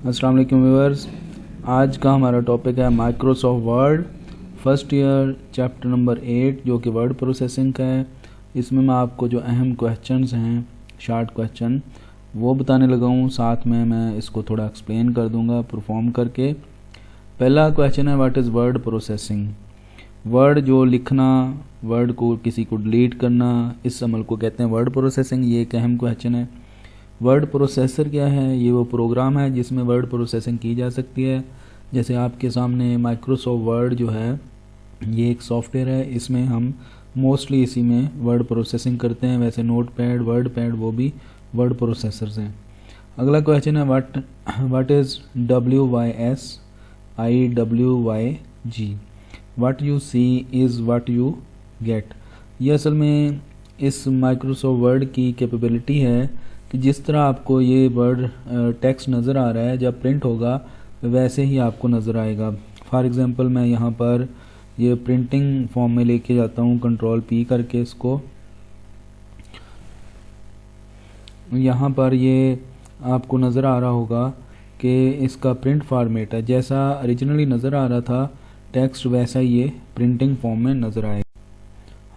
अस्सलाम वालेकुम व्यूअर्स। आज का हमारा टॉपिक है Microsoft word first year chapter number 8 जो कि वर्ड प्रोसेसिंग का है। इसमें मैं आपको जो अहम क्वेश्चंस हैं, शार्ट क्वेश्चन, वो बताने लगा हूँ। साथ में मैं इसको थोड़ा एक्सप्लेन कर दूँगा परफॉर्म करके। पहला क्वेश्चन है what is word processing. Word जो लिखना, वर्ड को किसी को डिलीट करना, इस अमल को कहते हैं वर्ड प्रोसेसिंग। ये एक अहम क्वेश्चन है। वर्ड प्रोसेसर क्या है? ये वो प्रोग्राम है जिसमें वर्ड प्रोसेसिंग की जा सकती है। जैसे आपके सामने माइक्रोसॉफ्ट वर्ड जो है, ये एक सॉफ्टवेयर है। इसमें हम मोस्टली इसी में वर्ड प्रोसेसिंग करते हैं। वैसे नोटपैड, वर्डपैड वो भी वर्ड प्रोसेसर्स हैं। अगला क्वेश्चन है what is WYSIWYG। What you see is what you get. ये असल में इस माइक्रोसॉफ्ट वर्ड की कैपेबिलिटी है कि जिस तरह आपको ये वर्ड टेक्स्ट नज़र आ रहा है, जब प्रिंट होगा वैसे ही आपको नज़र आएगा। फॉर एग्ज़ाम्पल मैं यहाँ पर ये प्रिंटिंग फॉर्म में लेके जाता हूँ, Ctrl+P करके इसको। यहाँ पर ये आपको नज़र आ रहा होगा कि इसका प्रिंट फॉर्मेट है। जैसा ओरिजिनली नज़र आ रहा था टेक्स्ट, वैसा ये प्रिंटिंग फॉर्म में नज़र आएगा।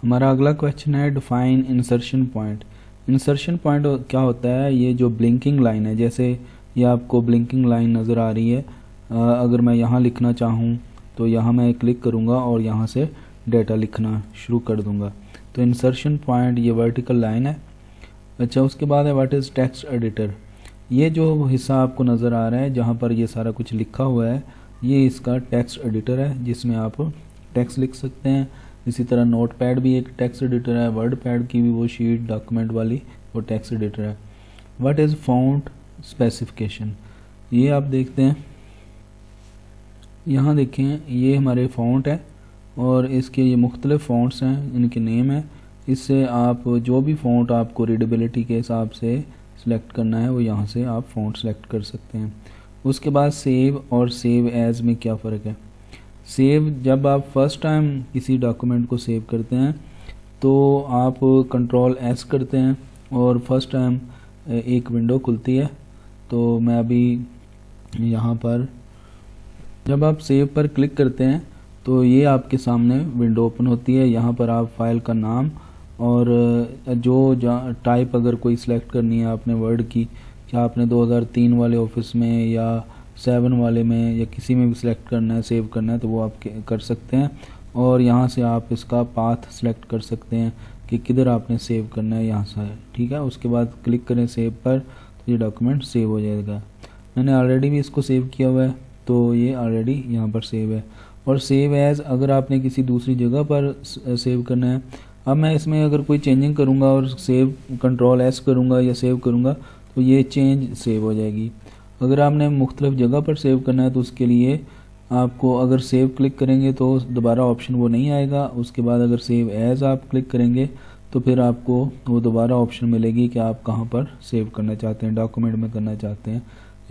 हमारा अगला क्वेश्चन है define insertion point. Insertion point क्या होता है? ये जो ब्लिंकिंग लाइन है, जैसे ये आपको ब्लिंकिंग लाइन नज़र आ रही है। अगर मैं यहाँ लिखना चाहूँ तो यहाँ मैं क्लिक करूँगा और यहाँ से डेटा लिखना शुरू कर दूँगा। तो इंसर्शन पॉइंट ये वर्टिकल लाइन है। अच्छा, उसके बाद है व्हाट इज़ टेक्स्ट एडिटर। ये जो हिस्सा आपको नज़र आ रहा है जहाँ पर ये सारा कुछ लिखा हुआ है, ये इसका टेक्स्ट एडिटर है जिसमें आप टेक्स्ट लिख सकते हैं। इसी तरह नोटपैड भी एक टेक्स्ट एडिटर है, वर्डपैड की भी वो शीट डॉक्यूमेंट वाली वो टेक्स्ट एडिटर है। What is font specification. ये आप देखते हैं, यहाँ देखें ये हमारे फ़ॉन्ट है और इसके ये मुख्तलिफ़ फ़ॉन्ट्स हैं, इनके नेम है। इससे आप जो भी फ़ॉन्ट आपको रीडेबिलिटी के हिसाब से सिलेक्ट करना है वो यहाँ से आप फ़ॉन्ट सेलेक्ट कर सकते हैं। उसके बाद सेव और सेव एज़ में क्या फ़र्क है? सेव, जब आप फर्स्ट टाइम किसी डॉक्यूमेंट को सेव करते हैं तो आप Ctrl+S करते हैं और फर्स्ट टाइम एक विंडो खुलती है। तो मैं अभी यहाँ पर, जब आप सेव पर क्लिक करते हैं तो ये आपके सामने विंडो ओपन होती है। यहाँ पर आप फाइल का नाम और जो टाइप अगर कोई सिलेक्ट करनी है आपने वर्ड की, क्या आपने 2003 वाले ऑफिस में या 7 वाले में या किसी में भी सिलेक्ट करना है, सेव करना है, तो वो आप कर सकते हैं। और यहाँ से आप इसका पाथ सिलेक्ट कर सकते हैं कि किधर आपने सेव करना है, यहाँ से, ठीक है। उसके बाद क्लिक करें सेव पर तो ये डॉक्यूमेंट सेव हो जाएगा। मैंने ऑलरेडी भी इसको सेव किया हुआ है तो ये ऑलरेडी यहाँ पर सेव है। और सेव एज़ अगर आपने किसी दूसरी जगह पर सेव करना है, अब मैं इसमें अगर कोई चेंजिंग करूँगा और सेव Ctrl+S करूँगा या सेव करूँगा तो ये चेंज सेव हो जाएगी। अगर आपने मुख्तलिफ जगह पर सेव करना है तो उसके लिए आपको अगर सेव क्लिक करेंगे तो दोबारा ऑप्शन वो नहीं आएगा। उसके बाद अगर सेव एज़ आप क्लिक करेंगे तो फिर आपको वो दोबारा ऑप्शन मिलेगी कि आप कहाँ पर सेव करना चाहते हैं, डॉक्यूमेंट में करना चाहते हैं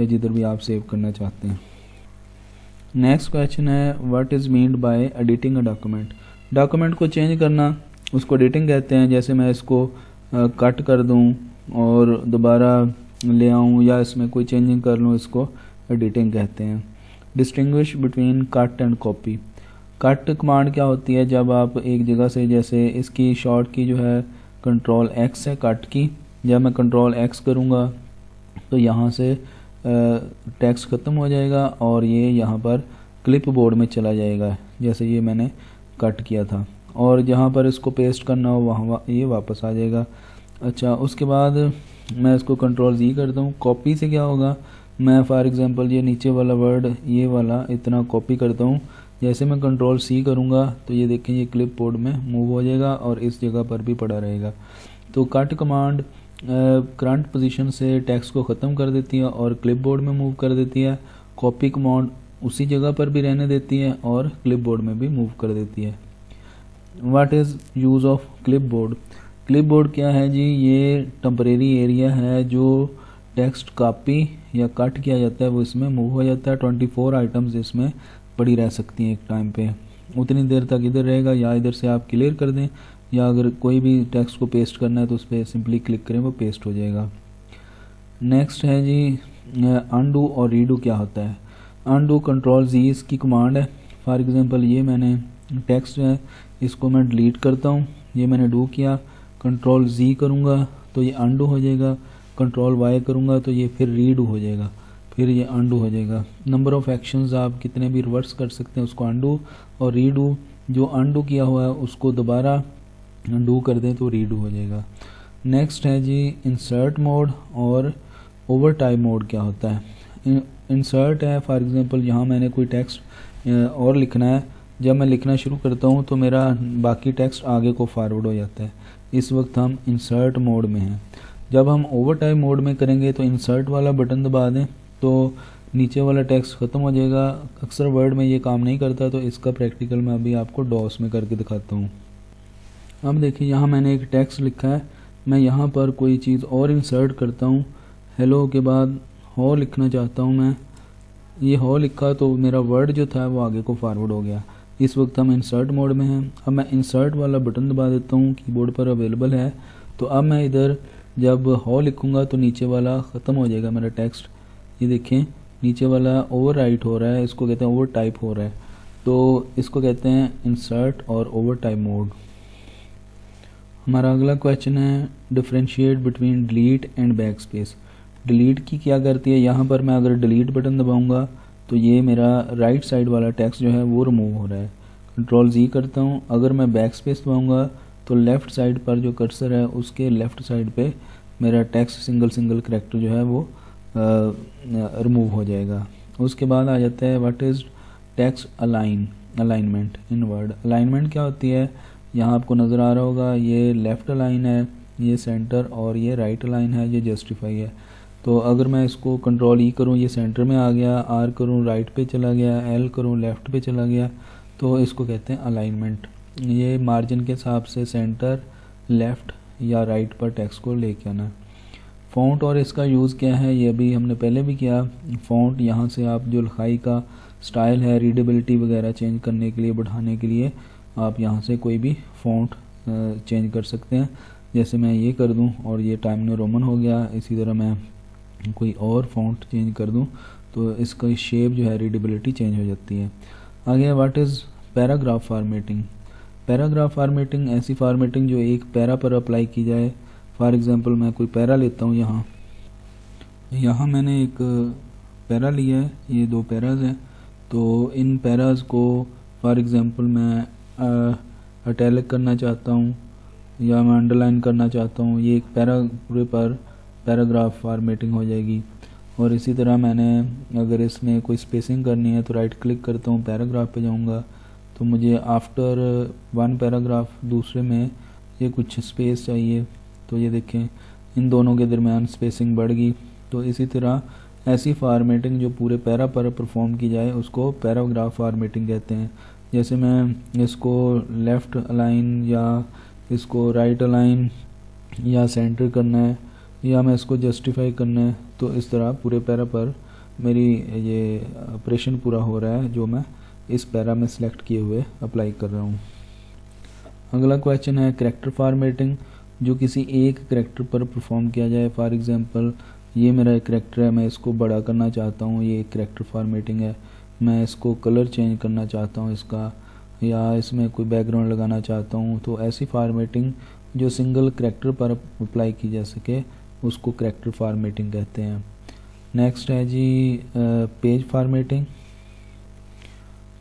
या जिधर भी आप सेव करना चाहते हैं। नेक्स्ट क्वेश्चन है what is meant bye editing a document. Document को चेंज करना उसको एडिटिंग कहते हैं। जैसे मैं इसको कट कर दूँ और दोबारा ले आऊँ या इसमें कोई चेंजिंग कर लूँ, इसको एडिटिंग कहते हैं। Distinguish between cut and copy. Cut command क्या होती है? जब आप एक जगह से, जैसे इसकी शॉर्ट की जो है Ctrl+X है कट की, जब मैं Ctrl+X करूँगा तो यहाँ से टेक्स्ट ख़त्म हो जाएगा और ये यहाँ पर क्लिप बोर्ड में चला जाएगा, जैसे ये मैंने कट किया था। और जहाँ पर इसको पेस्ट करना हो वहाँ ये वापस आ जाएगा। अच्छा, उसके बाद मैं इसको Ctrl+Z करता हूँ। कॉपी से क्या होगा? मैं फॉर एग्ज़ाम्पल ये नीचे वाला वर्ड, ये वाला इतना कॉपी करता हूँ। जैसे मैं Ctrl+C करूँगा तो ये देखें ये क्लिप बोर्ड में मूव हो जाएगा और इस जगह पर भी पड़ा रहेगा। तो कट कमांड करंट पोजीशन से टेक्स्ट को ख़त्म कर देती है और क्लिप बोर्ड में मूव कर देती है। कॉपी कमांड उसी जगह पर भी रहने देती है और क्लिप बोर्ड में भी मूव कर देती है। What is use of clip board. Clip board क्या है जी? ये टेम्परेरी एरिया है जो टेक्स्ट कॉपी या कट किया जाता है वो इसमें मूव हो जाता है। 24 आइटम्स इसमें पड़ी रह सकती हैं एक टाइम पे, उतनी देर तक इधर रहेगा। या इधर से आप क्लियर कर दें या अगर कोई भी टेक्स्ट को पेस्ट करना है तो उस पर सिंपली क्लिक करें, वो पेस्ट हो जाएगा। नेक्स्ट है जी अनडू और रीडू क्या होता है। अनडू कंट्रोल जी इसकी कमांड है। फॉर एग्जांपल ये मैंने टेक्स्ट है, इसको मैं डिलीट करता हूँ, ये मैंने डू किया, कंट्रोल जी करूँगा तो ये अनडू हो जाएगा, कंट्रोल वाई करूँगा तो ये फिर रीडू हो जाएगा, फिर ये अनडू हो जाएगा। नंबर ऑफ़ एक्शंस आप कितने भी रिवर्स कर सकते हैं उसको अनडू और रीडू। जो अनडू किया हुआ है उसको दोबारा अनडू कर दें तो रीडू हो जाएगा। नेक्स्ट है जी इंसर्ट मोड और ओवर टाइम मोड क्या होता है। इंसर्ट है, फॉर एग्जांपल यहाँ मैंने कोई टेक्स्ट और लिखना है, जब मैं लिखना शुरू करता हूँ तो मेरा बाकी टेक्स्ट आगे को फॉरवर्ड हो जाता है, इस वक्त हम इंसर्ट मोड में हैं। जब हम ओवर टाइम मोड में करेंगे तो इंसर्ट वाला बटन दबा दें तो नीचे वाला टेक्स्ट ख़त्म हो जाएगा। अक्सर वर्ड में ये काम नहीं करता, तो इसका प्रैक्टिकल मैं अभी आपको डॉस में करके दिखाता हूँ। अब देखिए यहाँ मैंने एक टेक्स्ट लिखा है, मैं यहाँ पर कोई चीज़ और इंसर्ट करता हूँ। हेलो के बाद हो लिखना चाहता हूँ मैं, ये हो लिखा तो मेरा वर्ड जो था वो आगे को फॉरवर्ड हो गया। इस वक्त हम इंसर्ट मोड में हैं। अब मैं इंसर्ट वाला बटन दबा देता हूँ, कीबोर्ड पर अवेलेबल है। तो अब मैं इधर जब हो लिखूँगा तो नीचे वाला ख़त्म हो जाएगा मेरा टेक्स्ट। ये देखें नीचे वाला ओवर राइट हो रहा है, इसको कहते हैं ओवर टाइप हो रहा है, तो इसको कहते हैं इंसर्ट और ओवर टाइप मोड। हमारा अगला क्वेश्चन है differentiate between delete and back space. Delete की क्या करती है, यहाँ पर मैं अगर डिलीट बटन दबाऊंगा तो ये मेरा राइट साइड वाला टेक्स्ट जो है वो रिमूव हो रहा है। कंट्रोल जी करता हूँ, अगर मैं बैक स्पेस दबाऊंगा तो लेफ़्ट साइड पर जो कर्सर है उसके लेफ़्ट साइड पे मेरा टेक्स्ट सिंगल करैक्टर जो है वो रिमूव हो जाएगा। उसके बाद आ जाता है what is text alignment in word. Alignment क्या होती है, यहाँ आपको नज़र आ रहा होगा, ये लेफ़्ट अलाइन है, ये सेंटर, और ये राइट अलाइन है, ये जस्टिफाई है। तो अगर मैं इसको कंट्रोल ई करूँ ये सेंटर में आ गया, आर करूँ राइट पे चला गया, एल करूँ लेफ़्ट पे चला गया, तो इसको कहते हैं अलाइनमेंट। ये मार्जिन के हिसाब से सेंटर, लेफ़्ट या राइट पर टेक्स्ट को लेके आना। फ़ॉन्ट और इसका यूज़ क्या है, ये अभी हमने पहले भी किया। फ़ॉन्ट यहाँ से आप जो लिखाई का स्टाइल है, रीडेबिलिटी वगैरह चेंज करने के लिए, बढ़ाने के लिए आप यहाँ से कोई भी फ़ॉन्ट चेंज कर सकते हैं। जैसे मैं ये कर दूँ और ये टाइम न्यू रोमन हो गया, इसी तरह मैं कोई और फ़ॉन्ट चेंज कर दूँ तो इसका शेप जो है रीडेबिलिटी चेंज हो जाती है। आगे what is paragraph formatting. Paragraph formatting ऐसी फार्मेटिंग जो एक पैरा पर अप्लाई की जाए। फॉर एग्ज़ाम्पल मैं कोई पैरा लेता हूँ, यहाँ मैंने एक पैरा लिया है, ये दो पैराज हैं, तो इन पैराज को फॉर एग्ज़ाम्पल मैं अटैलिक करना चाहता हूँ या मैं अंडरलाइन करना चाहता हूँ, ये एक पैरा पूरे पर पैराग्राफ फार्मेटिंग हो जाएगी। और इसी तरह मैंने अगर इसमें कोई स्पेसिंग करनी है तो राइट क्लिक करता हूँ, पैराग्राफ पे जाऊँगा तो मुझे आफ्टर वन पैराग्राफ दूसरे में ये कुछ स्पेस चाहिए, तो ये देखें इन दोनों के दरमियान स्पेसिंग बढ़ गई। तो इसी तरह ऐसी फार्मेटिंग जो पूरे पैरा पर परफॉर्म की जाए उसको पैराग्राफ फार्मेटिंग कहते हैं। जैसे मैं इसको लेफ़्ट अलाइन या इसको राइट अलाइन या सेंटर करना है या मैं इसको जस्टिफाई करना है, तो इस तरह पूरे पैरा पर मेरी ये ऑपरेशन पूरा हो रहा है जो मैं इस पैरा में सिलेक्ट किए हुए अप्लाई कर रहा हूँ। अगला क्वेश्चन है करैक्टर फार्मेटिंग, जो किसी एक करैक्टर पर परफॉर्म किया जाए। फॉर एग्ज़ाम्पल ये मेरा एक करैक्टर है, मैं इसको बड़ा करना चाहता हूँ, ये एक करैक्टर फार्मेटिंग है। मैं इसको कलर चेंज करना चाहता हूँ इसका, या इसमें कोई बैकग्राउंड लगाना चाहता हूँ, तो ऐसी फार्मेटिंग जो सिंगल करैक्टर पर अप्लाई की जा सके उसको करैक्टर फार्मेटिंग कहते हैं। नेक्स्ट है जी पेज फार्मेटिंग।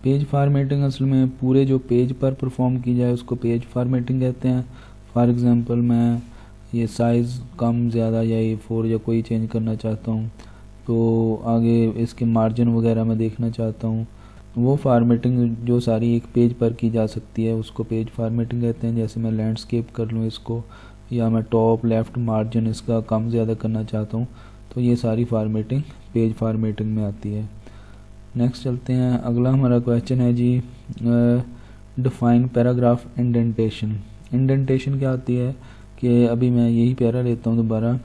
पेज फार्मेटिंग असल में पूरे जो पेज पर परफॉर्म की जाए उसको पेज फार्मेटिंग कहते हैं। फॉर एग्ज़ाम्पल मैं ये साइज़ कम ज़्यादा या A4 या कोई चेंज करना चाहता हूँ, तो आगे इसके मार्जिन वगैरह मैं देखना चाहता हूँ, वो फार्मेटिंग जो सारी एक पेज पर की जा सकती है उसको पेज फार्मेटिंग कहते हैं। जैसे मैं लैंडस्केप कर लूँ इसको, या मैं टॉप लेफ़्ट मार्जिन इसका कम ज़्यादा करना चाहता हूँ, तो ये सारी फार्मेटिंग पेज फार्मेटिंग में आती है। नेक्स्ट चलते हैं, अगला हमारा क्वेश्चन है जी डिफ़ाइन पैराग्राफ इंडेंटेशन। इंडेंटेशन क्या होती है कि अभी मैं यही पैरा लेता हूँ दोबारा,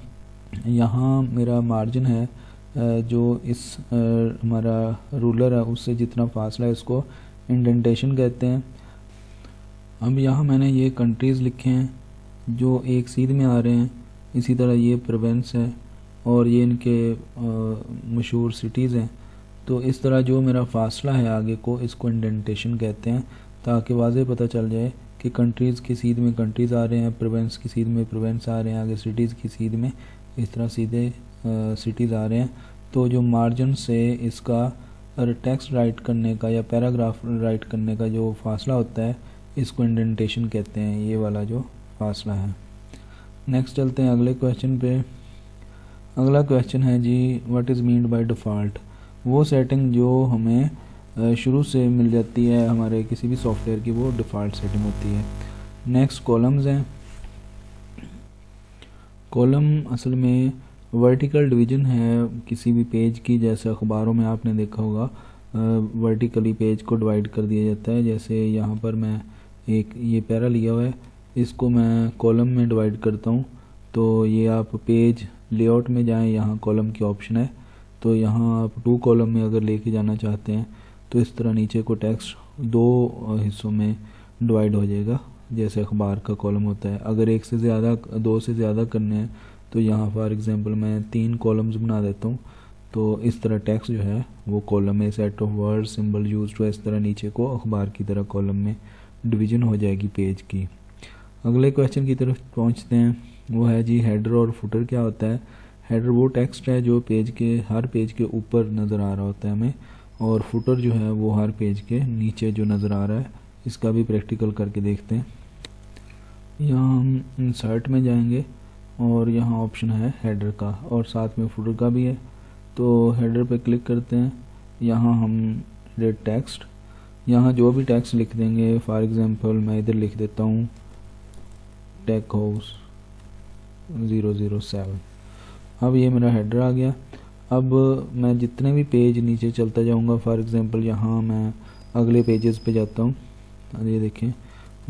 यहाँ मेरा मार्जिन है जो इस हमारा रूलर है उससे जितना फासला है उसको इंडेंटेशन कहते हैं। अब यहाँ मैंने ये कंट्रीज़ लिखे हैं जो एक सीध में आ रहे हैं, इसी तरह ये प्रोविंस है, और ये इनके मशहूर सिटीज़ हैं। तो इस तरह जो मेरा फासला है आगे को, इसको इंडेंटेशन कहते हैं, ताकि वाज़े पता चल जाए कि कंट्रीज़ की सीध में कंट्रीज़ आ रहे हैं, प्रोविंस की सीध में प्रोविंस आ रहे हैं, आगे सिटीज़ की सीध में इस तरह सीधे सिटीज़ आ रहे हैं। तो जो मार्जिन से इसका टेक्स्ट राइट करने का या पैराग्राफ राइट करने का जो फासला होता है, इसको इंडेंटेशन कहते हैं, ये वाला जो फासला है। नेक्स्ट चलते हैं अगले क्वेश्चन पे। अगला क्वेश्चन है जी, what is meant by default. वो सेटिंग जो हमें शुरू से मिल जाती है हमारे किसी भी सॉफ्टवेयर की, वो डिफ़ॉल्ट सेटिंग होती है। नेक्स्ट कॉलम्स हैं। कॉलम असल में वर्टिकल डिवीज़न है किसी भी पेज की, जैसे अखबारों में आपने देखा होगा वर्टिकली पेज को डिवाइड कर दिया जाता है। जैसे यहाँ पर मैं एक ये पैरा लिया हुआ है, इसको मैं कॉलम में डिवाइड करता हूँ। तो ये आप पेज लेआउट में जाएं, यहाँ कॉलम की ऑप्शन है, तो यहाँ आप 2 कॉलम में अगर लेके जाना चाहते हैं तो इस तरह नीचे को टेक्स्ट 2 हिस्सों में डिवाइड हो जाएगा, जैसे अखबार का कॉलम होता है। अगर 1 से ज़्यादा 2 से ज़्यादा करने हैं तो यहाँ फॉर एग्जांपल मैं 3 कॉलम्स बना देता हूँ। तो इस तरह टेक्स्ट जो है वो कॉलम में, set of word symbol use to, इस तरह नीचे को अखबार की तरह कॉलम में डिवीज़न हो जाएगी पेज की। अगले क्वेश्चन की तरफ पहुँचते हैं। वो है जी, हेडर और फुटर क्या होता है। हेडर वो टेक्स्ट है जो पेज के हर पेज के ऊपर नज़र आ रहा होता है हमें, और फुटर जो है वो हर पेज के नीचे जो नज़र आ रहा है। इसका भी प्रैक्टिकल करके देखते हैं। यहाँ हम इंसर्ट में जाएंगे और यहाँ ऑप्शन है हेडर का और साथ में फुटर का भी है। तो हेडर पे क्लिक करते हैं। यहाँ हम रेड टेक्स्ट, यहाँ जो भी टेक्स्ट लिख देंगे, फॉर एग्जांपल मैं इधर लिख देता हूँ टेक हाउस 007। अब ये मेरा हेडर आ गया। अब मैं जितने भी पेज नीचे चलता जाऊंगा, फॉर एग्जांपल यहाँ मैं अगले पेजेस पे जाता हूँ, ये देखें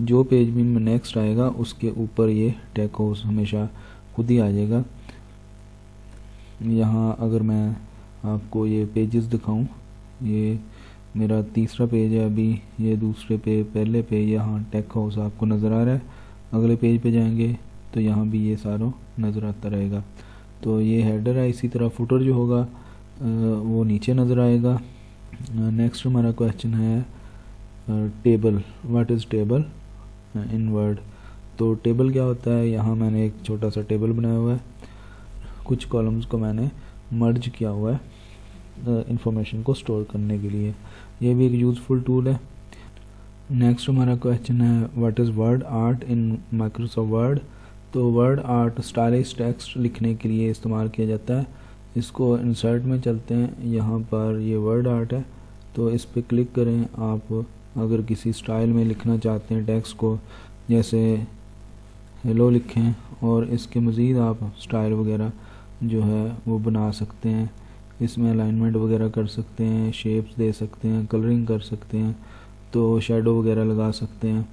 जो पेज भी में नेक्स्ट आएगा उसके ऊपर ये टेक हाउस हमेशा खुद ही आ जाएगा। यहाँ अगर मैं आपको ये पेजेस दिखाऊं, ये मेरा तीसरा पेज है अभी, ये दूसरे पे पहले पे यहाँ टेक हाउस आपको नज़र आ रहा है। अगले पेज पे जाएंगे तो यहाँ भी ये सारों नज़र आता रहेगा। तो ये हेडर है। इसी तरह फुटर जो होगा वो नीचे नज़र आएगा। नेक्स्ट हमारा क्वेश्चन है table. What is table in word. तो टेबल क्या होता है, यहाँ मैंने एक छोटा सा टेबल बनाया हुआ है, कुछ कॉलम्स को मैंने मर्ज किया हुआ है इंफॉर्मेशन को स्टोर करने के लिए। ये भी एक यूज़फुल टूल है। नेक्स्ट हमारा क्वेश्चन है what is word art in Microsoft word. तो वर्ड आर्ट स्टाइलिश टेक्स्ट लिखने के लिए इस्तेमाल किया जाता है। इसको इंसर्ट में चलते हैं, यहाँ पर ये वर्ड आर्ट है, तो इस पर क्लिक करें। आप अगर किसी स्टाइल में लिखना चाहते हैं टेक्स्ट को, जैसे हेलो लिखें, और इसके मज़ीद आप स्टाइल वगैरह जो है वो बना सकते हैं। इसमें अलाइनमेंट वगैरह कर सकते हैं, शेप्स दे सकते हैं, कलरिंग कर सकते हैं, तो शेडो वगैरह लगा सकते हैं।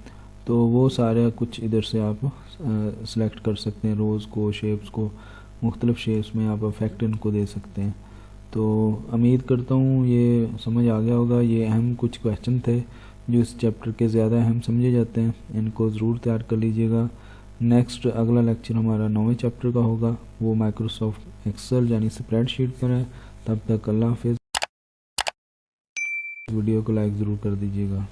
तो वो सारे कुछ इधर से आप सेलेक्ट कर सकते हैं, रोज़ को, शेप्स को, मुख्तलिफ शेप्स में आप इफेक्ट इनको दे सकते हैं। तो उम्मीद करता हूँ ये समझ आ गया होगा। ये अहम कुछ क्वेश्चन थे जो इस चैप्टर के ज़्यादा अहम समझे जाते हैं, इनको ज़रूर तैयार कर लीजिएगा। नेक्स्ट अगला लेक्चर हमारा 9वें चैप्टर का होगा, वो माइक्रोसॉफ्ट एक्सेल यानी स्प्रेडशीट पर है। तब तक अल्लाह हाफिज़। वीडियो को लाइक ज़रूर कर दीजिएगा।